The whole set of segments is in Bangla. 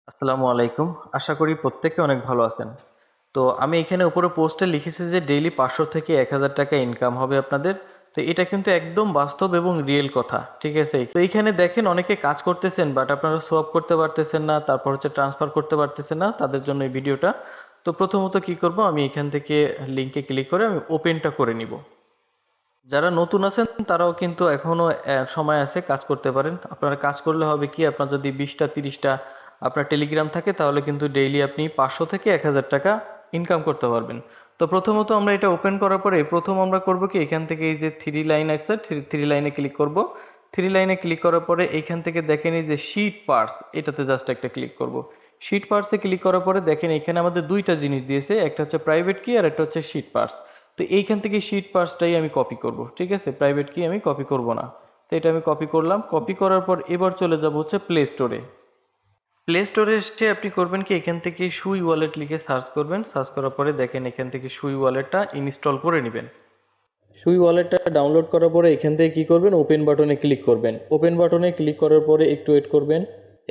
আসসালামু আলাইকুম। আশা করি প্রত্যেকে অনেক ভালো আছেন। তো আমি এখানে উপরে পোস্টে লিখেছি যে ডেইলি 500 থেকে 1000 টাকা ইনকাম হবে আপনাদের। তো এটা কিন্তু একদম বাস্তব এবং রিয়েল কথা, ঠিক আছে? তো এইখানে দেখেন অনেকে কাজ করতেছেন বাট আপনারা সোয়াপ করতে পারতেছেন না, তারপর হচ্ছে ট্রান্সফার করতে পারতেছেন না, তাদের জন্য এই ভিডিওটা। তো প্রথমত কি করব, আমি এখান থেকে লিঙ্কে ক্লিক করে আমি ওপেনটা করে নিব। যারা নতুন আছেন তারাও কিন্তু এখনো সময় আছে, কাজ করতে পারেন। আপনারা কাজ করলে হবে কি, আপনার যদি 20টা 30টা আপনার টেলিগ্রাম থাকে তাহলে কিন্তু ডেইলি আপনি 500 থেকে 1000 টাকা ইনকাম করতে পারবেন। তো প্রথমত আমরা এটা ওপেন করার পরে প্রথম আমরা করব কি, এখান থেকে এই যে থ্রি লাইন আছে, থ্রি লাইনে ক্লিক করব। থ্রি লাইনে ক্লিক করার পরে এইখান থেকে দেখেন এই যে শিট পার্টস, এটাতে জাস্ট একটা ক্লিক করব। শিট পার্টসে ক্লিক করার পরে দেখেন এখানে আমাদের দুইটা জিনিস দিয়েছে, একটা হচ্ছে প্রাইভেট কি আর একটা হচ্ছে শিট পার্টস। তো এইখান থেকে শিট পার্টসটাই আমি কপি করব, ঠিক আছে? প্রাইভেট কি আমি কপি করব না। তো এটা আমি কপি করলাম। কপি করার পর এবার চলে যাব হচ্ছে প্লে স্টোরে। প্লে স্টোরে এসে আপনি করবেন কি, এখান থেকে সুই ওয়ালেট লিখে সার্চ করবেন। সার্চ করার পরে দেখেন এখান থেকে সুই ওয়ালেটটা ইনস্টল করে নেবেন। সুই ওয়ালেটটা ডাউনলোড করার পরে এখান থেকে কী করবেন, ওপেন বাটনে ক্লিক করবেন। ওপেন বাটনে ক্লিক করার পরে একটু ওয়েট করবেন।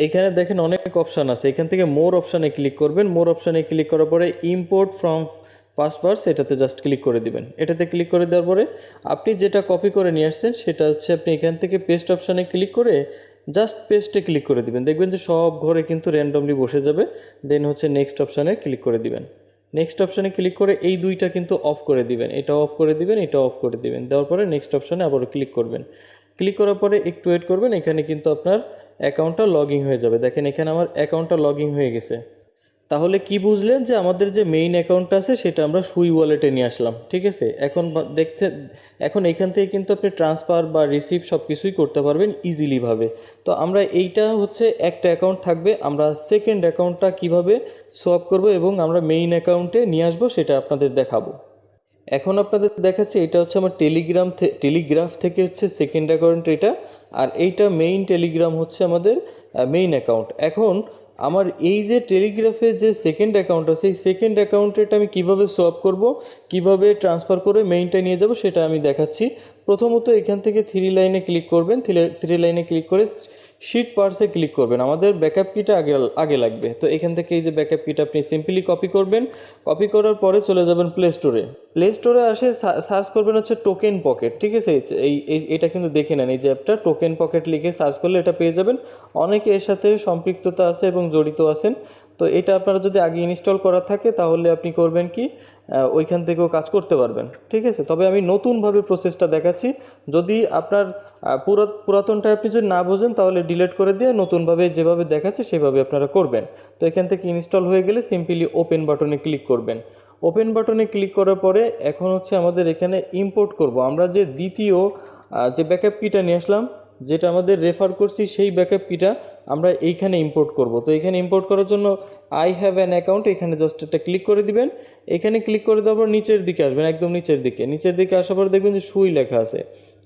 এইখানে দেখেন অনেক অপশান আছে, এখান থেকে মোর অপশানে ক্লিক করবেন। মোর অপশানে ক্লিক করার পরে ইম্পোর্ট ফ্রম পাসওয়ার্ডস, এটাতে জাস্ট ক্লিক করে দিবেন। এটাতে ক্লিক করে দেওয়ার পরে আপনি যেটা কপি করে নিয়ে আসছেন সেটা হচ্ছে আপনি এখান থেকে পেস্ট অপশানে ক্লিক করে জাস্ট পেস্টে ক্লিক করে দিবেন। দেখবেন যে সব ঘরে কিন্তু র্যান্ডমলি বসে যাবে। দেন হচ্ছে নেক্সট অপশানে ক্লিক করে দিবেন। নেক্সট অপশানে ক্লিক করে এই দুইটা কিন্তু অফ করে দিবেন, এটা অফ করে দিবেন, এটা অফ করে দিবেন। দেওয়ার পরে নেক্সট অপশানে আবারও ক্লিক করবেন। ক্লিক করার পরে একটু ওয়েট করবেন, এখানে কিন্তু আপনার অ্যাকাউন্টটা লগ ইন হয়ে যাবে। দেখেন এখানে আমার অ্যাকাউন্টটা লগ ইন হয়ে গেছে। তাহলে কি বুঝলেন যে আমাদের যে মেইন অ্যাকাউন্টটা আছে সেটা আমরা সুই ওয়ালেটে নিয়ে আসলাম, ঠিক আছে? এখন এখান থেকে কিন্তু আপনি ট্রান্সফার বা রিসিভ সব কিছুই করতে পারবেন ইজিলিভাবে। তো আমরা এইটা হচ্ছে একটা অ্যাকাউন্ট থাকবে, আমরা সেকেন্ড অ্যাকাউন্টটা কিভাবে সোয়াপ করব এবং আমরা মেইন অ্যাকাউন্টে নিয়ে আসবো সেটা আপনাদের দেখাবো। এখন আপনাদের দেখাচ্ছে এটা হচ্ছে আমার টেলিগ্রাফ থেকে হচ্ছে সেকেন্ড অ্যাকাউন্ট এটা, আর এইটা মেইন টেলিগ্রাম হচ্ছে আমাদের মেইন অ্যাকাউন্ট। এখন আমার এই যে টেলিগ্রাফে যে সেকেন্ড অ্যাকাউন্ট আছে, এই সেকেন্ড অ্যাকাউন্টেটা আমি কিভাবে সোয়াপ করব, কিভাবে ট্রান্সফার করে মেইনটা নিয়ে যাব সেটা আমি দেখাচ্ছি। প্রথমত এখান থেকে থ্রি লাইনে ক্লিক করবেন। থ্রি লাইনে ক্লিক করে শিট পার্টসে ক্লিক করবেন। আমাদের ব্যাকআপ কিটা আগে আগে লাগবে। তো এখান থেকে এই যে ব্যাকআপ কিটা আপনি সিম্পলি কপি করবেন। কপি করার পরে চলে যাবেন প্লে স্টোরে। প্লে স্টোরে আসে সার্চ করবেন হচ্ছে টোকেন পকেট, ঠিক আছে? এটা কিন্তু দেখে নেন, এই যে অ্যাপটা টোকেন পকেট লিখে সার্চ করলে এটা পেয়ে যাবেন। অনেকে এর সাথে সম্পৃক্ততা আছে এবং জড়িত আছেন। তো এটা আপনারা যদি আগে ইনস্টল করা থাকে তাহলে আপনি করবেন কি, ওইখান থেকেও কাজ করতে পারবেন, ঠিক আছে? তবে আমি নতুনভাবে প্রসেসটা দেখাচ্ছি। যদি আপনার পুরাতনটা আপনি যদি না বোঝেন তাহলে ডিলিট করে দিয়ে নতুনভাবে যেভাবে দেখাচ্ছে সেভাবে আপনারা করবেন। তো এখান থেকে ইনস্টল হয়ে গেলে সিম্পলি ওপেন বাটনে ক্লিক করবেন। ওপেন বাটনে ক্লিক করার পরে এখন হচ্ছে আমাদের এখানে ইম্পোর্ট করব আমরা যে দ্বিতীয় যে ব্যাকআপ কিটা নিয়ে আসলাম, যেটা আমাদের রেফার করছি সেই ব্যাকআপ কিটা আমরা এইখানে ইম্পোর্ট করব। তো এখানে ইম্পোর্ট করার জন্য আই হ্যাভ অ্যান অ্যাকাউন্ট, এখানে জাস্ট একটা ক্লিক করে দিবেন। এখানে ক্লিক করে দেওয়ার পর নিচের দিকে আসবেন, একদম নিচের দিকে আসার পর দেখবেন যে সুই লেখা আছে।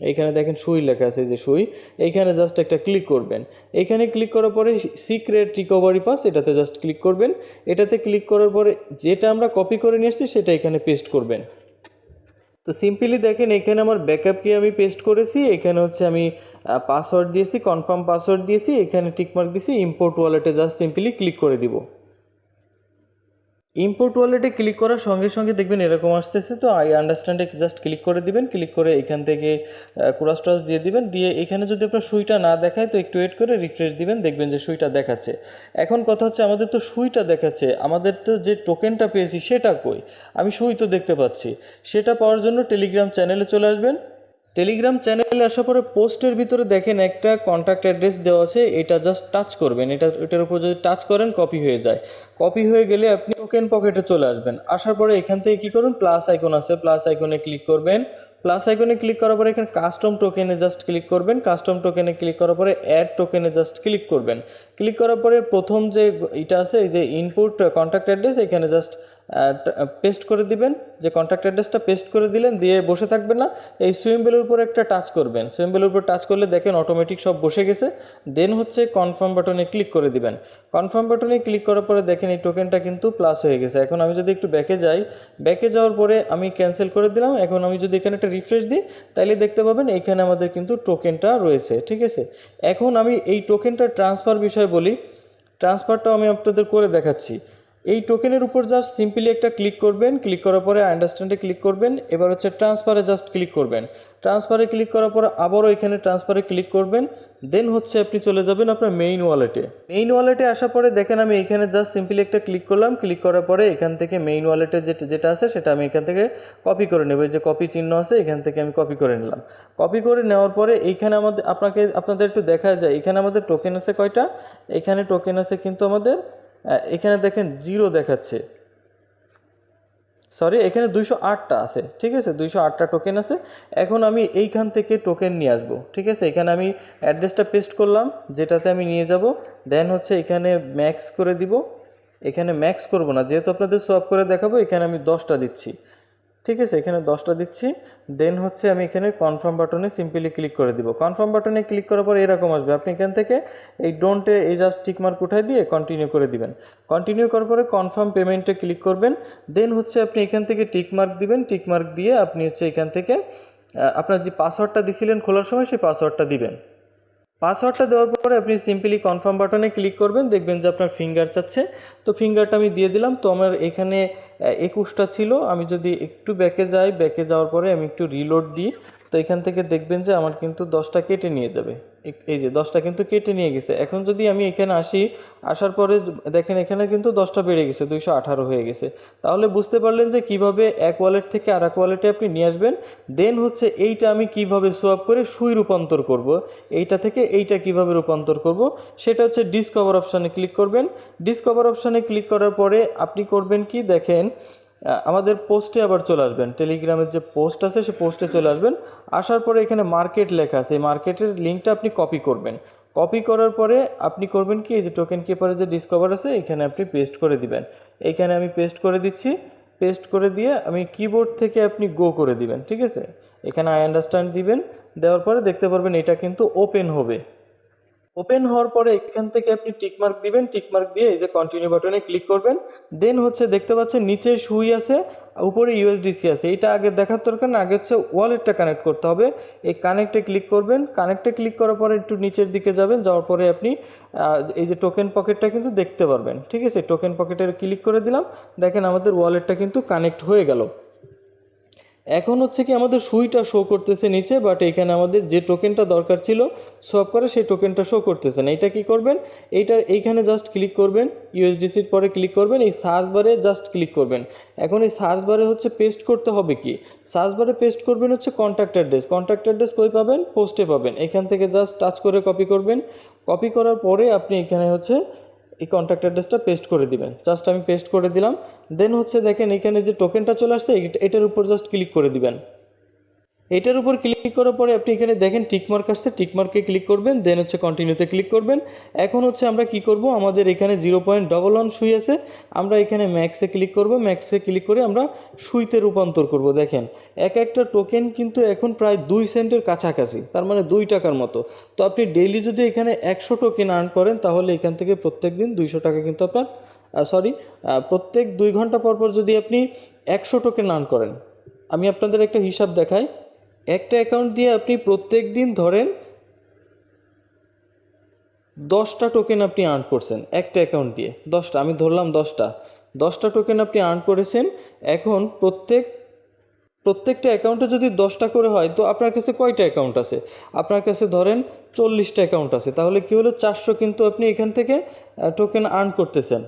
এইখানে দেখেন সুই লেখা আছে, যে সুই, এইখানে জাস্ট একটা ক্লিক করবেন। এইখানে ক্লিক করার পরে সিক্রেট রিকভারি পাস, এটাতে জাস্ট ক্লিক করবেন। এটাতে ক্লিক করার পরে যেটা আমরা কপি করে নিয়ে এসেছি সেটা এখানে পেস্ট করবেন। তো সিম্পলি দেখেন এখানে আমার ব্যাকআপ কি আমি পেস্ট করেছি, এখানে হচ্ছে আমি পাসওয়ার্ড দিয়েছি, কনফার্ম পাসওয়ার্ড দিয়েছি, এখানে টিকমার্ক দিয়েছি। ইম্পোর্ট ওয়ালেটে জাস্ট সিম্পলি ক্লিক করে দিব। ইম্পোর্ট ওয়ালেটে ক্লিক করার সঙ্গে সঙ্গে দেখবেন এরকম আসতেছে। তো আই আন্ডারস্ট্যান্ডে জাস্ট ক্লিক করে দিবেন। ক্লিক করে এখান থেকে ক্রস টস দিয়ে দিবেন। দিয়ে এখানে যদি আপনার সুইটা না দেখায় তো একটু ওয়েট করে রিফ্রেশ দিবেন, দেখবেন যে সুইটা দেখাচ্ছে। এখন কথা হচ্ছে আমাদের তো সুইটা দেখাচ্ছে, আমাদের তো যে টোকেনটা পেয়েছি সেটা কই? আমি সুই তো দেখতে পাচ্ছি। সেটা পাওয়ার জন্য টেলিগ্রাম চ্যানেলে চলে আসবেন। টেলিগ্রাম চ্যানেলে আসার পরে পোস্টের ভিতরে দেখেন একটা কন্ট্যাক্ট অ্যাড্রেস দেওয়া আছে, এটা জাস্ট টাচ করবেন। এটার উপর যদি টাচ করেন কপি হয়ে যায়। কপি হয়ে গেলে আপনি টোকেন পকেটে চলে আসবেন। আসার পরে এখান থেকে কী করুন, প্লাস আইকন আছে, প্লাস আইকনে ক্লিক করবেন। প্লাস আইকনে ক্লিক করার পরে এখানে কাস্টম টোকেনে জাস্ট ক্লিক করবেন। কাস্টম টোকেনে ক্লিক করার পরে অ্যাড টোকেনে জাস্ট ক্লিক করবেন। ক্লিক করার পরে প্রথম যে এটা আছে, এই যে ইনপুট কন্ট্যাক্ট অ্যাড্রেস, এখানে জাস্ট পেস্ট করে দিবেন। যে কন্ট্যাক্ট অ্যাড্রেসটা পেস্ট করে দিলেন, দিয়ে বসে থাকবেন না, এই সুইম্বেলের উপর একটা টাচ করবেন। সুইম্বেলের উপর টাচ করলে দেখেন অটোমেটিক সব বসে গেছে। দেন হচ্ছে কনফার্ম বাটনে ক্লিক করে দিবেন। কনফার্ম বাটনে ক্লিক করার পরে দেখেন এই টোকেনটা কিন্তু প্লাস হয়ে গেছে। এখন আমি যদি একটু ব্যাকে যাই, ব্যাকে যাওয়ার পরে আমি ক্যান্সেল করে দিলাম। এখন আমি যদি এখানে একটা রিফ্রেশ দিই তাইলে দেখতে পাবেন এখানে আমাদের কিন্তু টোকেনটা রয়েছে, ঠিক আছে? এখন আমি এই টোকেনটা ট্রান্সফার বিষয়ে বলি। ট্রান্সফারটাও আমি আপনাদের করে দেখাচ্ছি। এই টোকেনের উপর জাস্ট সিম্পলি একটা ক্লিক করবেন, ক্লিক করার পরে আন্ডারস্ট্যান্ডে ক্লিক করবেন, এবার হচ্ছে ট্রান্সফারে জাস্ট ক্লিক করবেন। ট্রান্সফারে ক্লিক করার পরে আবারও এখানে ট্রান্সফারে ক্লিক করবেন, দেন হচ্ছে আপনি চলে যাবেন আপনার মেইন ওয়ালেটে। মেইন ওয়ালেটে আসার পরে দেখেন আমি এখানে জাস্ট সিম্পলি একটা ক্লিক করলাম, ক্লিক করার পরে এখান থেকে মেইন ওয়ালেটে যেটা আছে সেটা আমি এখান থেকে কপি করে নেব। এই যে কপি চিহ্ন আছে এখান থেকে আমি কপি করে নিলাম। কপি করে নেওয়ার পরে এইখানে আপনাদের একটু দেখা যায় এখানে আমাদের টোকেন আছে কয়টা, এখানে টোকেন আছে কিন্তু আমাদের এখানে দেখেন 0 দেখাচ্ছে, সরি এখানে 208টা আছে, ঠিক আছে 208টা টোকেন আছে। এখন আমি এইখান থেকে টোকেন নিয়ে আসবো, ঠিক আছে। এখানে আমি অ্যাড্রেসটা পেস্ট করলাম যেটাতে আমি নিয়ে যাব, দেন হচ্ছে এখানে ম্যাক্স করে দিব। এখানে ম্যাক্স করব না, যেহেতু আপনাদের সোয়াপ করে দেখাবো এখানে আমি 10টা দিচ্ছি, ঠিক আছে এখানে 10টা দিচ্ছি। দেন হচ্ছে আমি এখানে কনফার্ম বাটনে সিম্পলি ক্লিক করে দিব। কনফার্ম বাটনে ক্লিক করার পর এরকম আসবে, আপনি এখান থেকে এই ডোন্টে এই জাস্ট টিক মার্ক উঠাই দিয়ে কন্টিনিউ করে দিবেন। কন্টিনিউ করার পরে কনফার্ম পেমেন্টে ক্লিক করবেন, দেন হচ্ছে আপনি এখান থেকে টিক মার্ক দিবেন। টিক মার্ক দিয়ে আপনি হচ্ছে এখান থেকে আপনার যে পাসওয়ার্ডটা দিছিলেন খোলার সময় সেই পাসওয়ার্ডটা দিবেন। পাসওয়ার্ডটা দেওয়ার পরে আপনি সিম্পলি কনফার্ম বাটনে ক্লিক করবেন, দেখবেন যে আপনার ফিঙ্গার চাচ্ছে, তো ফিঙ্গারটা আমি দিয়ে দিলাম। তো আমার এখানে 21টা ছিল, আমি যদি একটু ব্যাকে যাই, ব্যাকে যাওয়ার পরে আমি একটু রিলোড দিই, তো এখান থেকে দেখবেন যে আমার কিন্তু 10টা কেটে নিয়ে যাবে। এই যে 10টা কিন্তু কেটে নিয়ে গেছে। এখন যদি আমি এখানে আসি, আসার পরে দেখেন এখানে কিন্তু 10টা বেড়ে গেছে, 218 হয়ে গেছে। তাহলে বুঝতে পারলেন যে কিভাবে এক ওয়ালেট থেকে আর এক ওয়ালেটে আপনি নিয়ে আসবেন। দেন হচ্ছে এইটা আমি কিভাবে সোয়াপ করে সুই রূপান্তর করব, এইটা থেকে এইটা কিভাবে রূপান্তর করব, সেটা হচ্ছে ডিসকভার অপশানে ক্লিক করবেন। ডিসকভার অপশানে ক্লিক করার পরে আপনি করবেন কি দেখেন, আমাদের পোস্টে আবার চলে আসবেন, টেলিগ্রামের যে পোস্ট আছে সে পোস্টে চলে আসবেন। আসার পরে এখানে মার্কেট লেখা আছে, এই মার্কেটের লিঙ্কটা আপনি কপি করবেন। কপি করার পরে আপনি করবেন কি, এই যে টোকেন কিপারে যে ডিসকভার আছে এখানে আপনি পেস্ট করে দিবেন। এইখানে আমি পেস্ট করে দিচ্ছি। পেস্ট করে দিয়ে আমি কিবোর্ড থেকে আপনি গো করে দিবেন, ঠিক আছে। এখানে আই আন্ডারস্ট্যান্ড দিবেন, দেওয়ার পরে দেখতে পারবেন এটা কিন্তু ওপেন হবে। ওপেন হওয়ার পরে এখান থেকে আপনি টিকমার্ক দিবেন, টিকমার্ক দিয়ে এই যে কন্টিনিউ বাটনে ক্লিক করবেন। দেন হচ্ছে দেখতে পাচ্ছেন নিচে সুই আছে, উপরে ইউএসডিসি আছে। এটা আগে দেখার দরকার না, আগে হচ্ছে ওয়ালেটটা কানেক্ট করতে হবে। এই কানেক্টে ক্লিক করবেন, কানেক্টে ক্লিক করার পরে একটু নিচের দিকে যাবেন, যাওয়ার পরে আপনি এই যে টোকেন পকেটটা কিন্তু দেখতে পারবেন, ঠিক আছে। টোকেন পকেটে ক্লিক করে দিলাম, দেখেন আমাদের ওয়ালেটটা কিন্তু কানেক্ট হয়ে গেল। এখন হচ্ছে কি আমাদের সুইটা শো করতেছে নিচে, বাট এখানে আমাদের যে টোকেনটা দরকার ছিল সোয়াপ করে সেই টোকেনটা শো করতেছে না। এইটা কি করবেন, এইখানে জাস্ট ক্লিক করবেন, ইউএসডিসির পরে ক্লিক করবেন, এই সার্চ বারে জাস্ট ক্লিক করবেন। এখন এই সার্চ বারে হচ্ছে পেস্ট করতে হবে কি, সার্চ বারে পেস্ট করবেন হচ্ছে কন্ট্যাক্ট অ্যাড্রেস। কন্ট্যাক্ট অ্যাড্রেস কই পাবেন, পোস্টে পাবেন। এখান থেকে জাস্ট টাচ করে কপি করবেন। কপি করার পরে আপনি এখানে হচ্ছে এই কন্ট্যাক্ট অ্যাড্রেসটা পেস্ট করে দিবেন। জাস্ট আমি পেস্ট করে দিলাম। দেন হচ্ছে দেখেন এখানে যে টোকেনটা চলে আসছে এটার উপর জাস্ট ক্লিক করে দিবেন। এটার উপর ক্লিক করার পরে আপনি এখানে দেখেন টিকমার্ক আসছে, টিকমার্কে ক্লিক করবেন, দেন হচ্ছে কন্টিনিউতে ক্লিক করবেন। এখন হচ্ছে আমরা কি করব, আমাদের এখানে 0.11 সুই আছে, আমরা এখানে ম্যাক্সে ক্লিক করব। ম্যাক্সে ক্লিক করে আমরা সুইতে রূপান্তর করব। দেখেন এক একটা টোকেন কিন্তু এখন প্রায় 2 সেন্টের কাছাকাছি, তার মানে 2 টাকার মতো। তো আপনি ডেইলি যদি এখানে 100 টোকেন আর্ন করেন তাহলে এখান থেকে প্রত্যেক দিন 200 টাকা কিন্তু আপনার প্রত্যেক 2 ঘন্টা পর পর যদি আপনি 100 টোকেন আর্ন করেন, আমি আপনাদের একটা হিসাব দেখাই। একটা অ্যাকাউন্ট দিয়ে আপনি প্রত্যেক দিন ধরেন 10টা টোকেন আপনি আর্ন করছেন, একটা অ্যাকাউন্ট দিয়ে 10টা, আমি ধরলাম 10টা টোকেন আপনি আর্ন করেছেন। এখন প্রত্যেকটা অ্যাকাউন্টে যদি 10টা করে হয় তো আপনার কাছে কয়টা অ্যাকাউন্ট আছে, আপনার কাছে ধরেন 40টা অ্যাকাউন্ট আছে, তাহলে কী হলো 400 কিন্তু আপনি এখান থেকে টোকেন আর্ন করতেছেন।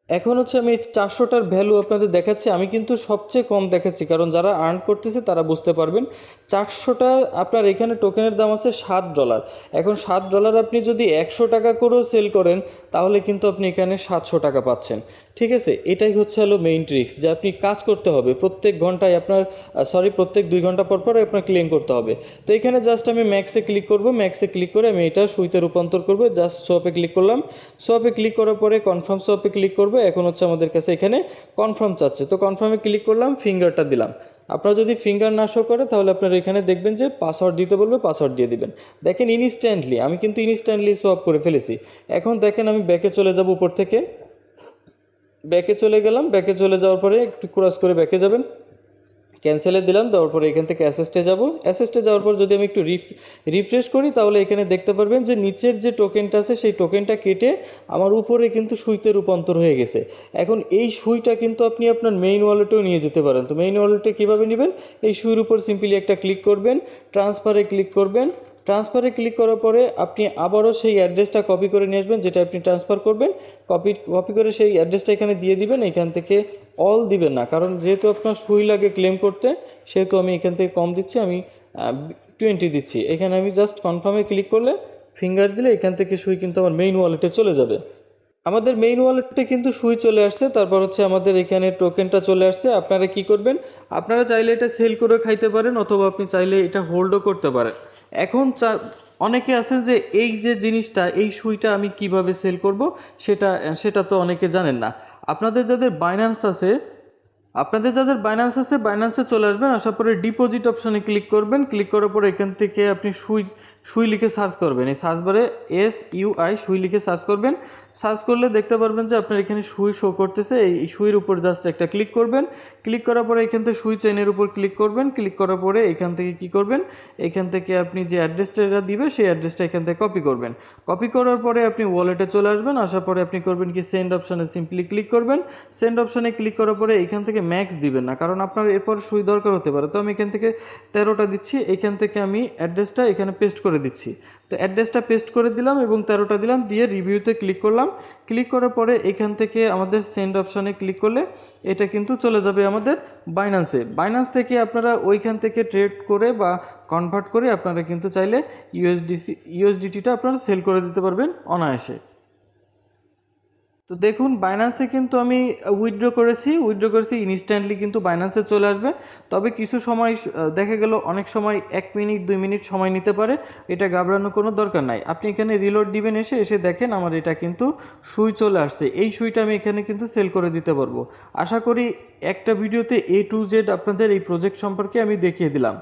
এখন হচ্ছে আমি এই 400টার ভ্যালু আপনাদের দেখাচ্ছি, আমি কিন্তু সবচেয়ে কম দেখাচ্ছি কারণ যারা আর্ন করতেছে তারা বুঝতে পারবেন। 400টা আপনার এখানে টোকেনের দাম আছে $7। এখন $7 আপনি যদি 100 টাকা করেও সেল করেন তাহলে কিন্তু আপনি এখানে 700 টাকা পাচ্ছেন, ঠিক আছে। এটাই হচ্ছে মেইন ট্রিক্স, যে আপনি কাজ করতে হবে প্রত্যেক ঘন্টায় আপনার প্রত্যেক 2 ঘন্টা পর পর আপনার ক্লেম করতে হবে। তো এখানে জাস্ট আমি ম্যাক্সে ক্লিক করব, ম্যাক্সে ক্লিক করে আমি এটা সুইতে রূপান্তর করব। জাস্ট সোয়াপে ক্লিক করলাম, সোয়াপে ক্লিক করার পরে কনফার্ম সোয়াপে ক্লিক করব। এখন হচ্ছে আমাদের কাছে এখানে কনফার্ম চাচ্ছে, তো কনফার্মে ক্লিক করলাম, ফিঙ্গারটা দিলাম। আপনার যদি ফিঙ্গার না শো করে তাহলে আপনারা এখানে দেখবেন যে পাসওয়ার্ড দিতে বলবে, পাসওয়ার্ড দিয়ে দিবেন। দেখেন ইনস্ট্যান্টলি আমি কিন্তু ইনস্ট্যান্টলি সোয়াপ করে ফেলেছি। এখন দেখেন আমি ব্যাকে চলে যাব, উপর থেকে ব্যাকে চলে গেলাম। ব্যাকে চলে যাওয়ার পরে একটু ক্রস করে ব্যাকে যাবেন। ক্যান্সেলে দিলাম, দেওয়ার পরে এখান থেকে অ্যাসেস্টে যাব। অ্যাসেস্টে যাওয়ার পর যদি আমি একটু রিফ্রেশ করি তাহলে এখানে দেখতে পারবেন যে নিচের যে টোকেনটা আছে সেই টোকেনটা কেটে আমার উপরে কিন্তু সুইতে রূপান্তর হয়ে গেছে। এখন এই সুইটা কিন্তু আপনি আপনার মেইন ওয়ালেটেও নিয়ে যেতে পারেন। তো মেইন ওয়ালেটে কীভাবে নেবেন, এই সুইয়ের উপর সিম্পলি একটা ক্লিক করবেন, ট্রান্সফারে ক্লিক করবেন। ট্রান্সফারে ক্লিক করার পরে আপনি আবারও সেই অ্যাড্রেসটা কপি করে নিয়ে আসবেন যেটা আপনি ট্রান্সফার করবেন। কপি করে সেই অ্যাড্রেসটা এখানে দিয়ে দিবেন। এখান থেকে অল দিবেন না, কারণ যেহেতু আপনার সুই লাগে ক্লেম করতে, সেহেতু আমি এখান থেকে কম দিচ্ছি, আমি 20 দিচ্ছি। এখানে আমি জাস্ট কনফার্মে ক্লিক করলে ফিঙ্গার দিলে এখান থেকে সুই কিন্তু আমার মেইন ওয়ালেটে চলে যাবে। আমাদের মেইন ওয়ালেটে কিন্তু সুই চলে আসছে, তারপর হচ্ছে আমাদের এখানে টোকেনটা চলে আসছে। আপনারা কি করবেন, আপনারা চাইলে এটা সেল করে খাইতে পারেন, অথবা আপনি চাইলে এটা হোল্ডও করতে পারেন। এখন অনেকে আছেন যে এই যে জিনিসটা, এই সুইটা আমি কিভাবে সেল করব সেটা সেটা তো অনেকে জানেন না। আপনাদের যাদের বাইন্যান্সে চলে আসবেন, আসার পরে ডিপোজিট অপশানে ক্লিক করবেন। ক্লিক করার পরে এখান থেকে আপনি সুই লিখে সার্চ করবেন। এই সার্চ বারে SUI সুই লিখে সার্চ করবেন। সার্চ করলে দেখতে পারবেন যে আপনার এখানে সুই শো করতেছে। এই সুইয়ের উপর জাস্ট একটা ক্লিক করবেন। ক্লিক করার পরে এখান থেকে সুই চেনের উপর ক্লিক করবেন। ক্লিক করার পরে এখান থেকে কি করবেন, এখান থেকে আপনি যে অ্যাড্রেসটা দিবে সেই অ্যাড্রেসটা এখান থেকে কপি করবেন। কপি করার পরে আপনি ওয়ালেটে চলে আসবেন। আসার পরে আপনি করবেন কি, সেন্ড অপশানে সিম্পলি ক্লিক করবেন। সেন্ড অপশানে ক্লিক করার পরে এখান থেকে ম্যাক্স দিবেন না, কারণ আপনার এরপর সুই দরকার হতে পারে। তো আমি এখান থেকে 13টা দিচ্ছি। এখান থেকে আমি অ্যাড্রেসটা এখানে পেস্ট করে দিচ্ছি। তো অ্যাড্রেসটা পেস্ট করে দিলাম এবং 13টা দিলাম, দিয়ে রিভিউতে ক্লিক করলাম। ক্লিক করার পরে এখান থেকে আমাদের সেন্ড অপশানে ক্লিক করলে এটা কিন্তু চলে যাবে আমাদের বাইন্যান্সে। বাইন্যান্স থেকে আপনারা ওইখান থেকে ট্রেড করে বা কনভার্ট করে আপনারা কিন্তু চাইলে ইউএসডিটিটা আপনারা সেল করে দিতে পারবেন অনায়াসে। তো দেখুন, বাইন্যান্সে কিন্তু আমি উইথড্র করেছি ইনস্ট্যান্টলি কিন্তু বাইন্যান্সে চলে আসবে। তবে কিছু সময় দেখা গেল অনেক সময় 1 মিনিট 2 মিনিট সময় নিতে পারে, এটা ঘাবড়ানোর কোনো দরকার নাই। আপনি এখানে রিলোড দিবেন, এসে দেখেন আমার এটা কিন্তু সুই চলে আসছে। এই সুইটা আমি এখানে কিন্তু সেল করে দিতে পারবো। আশা করি একটা ভিডিওতে A to Z আপনাদের এই প্রজেক্ট সম্পর্কে আমি দেখিয়ে দিলাম।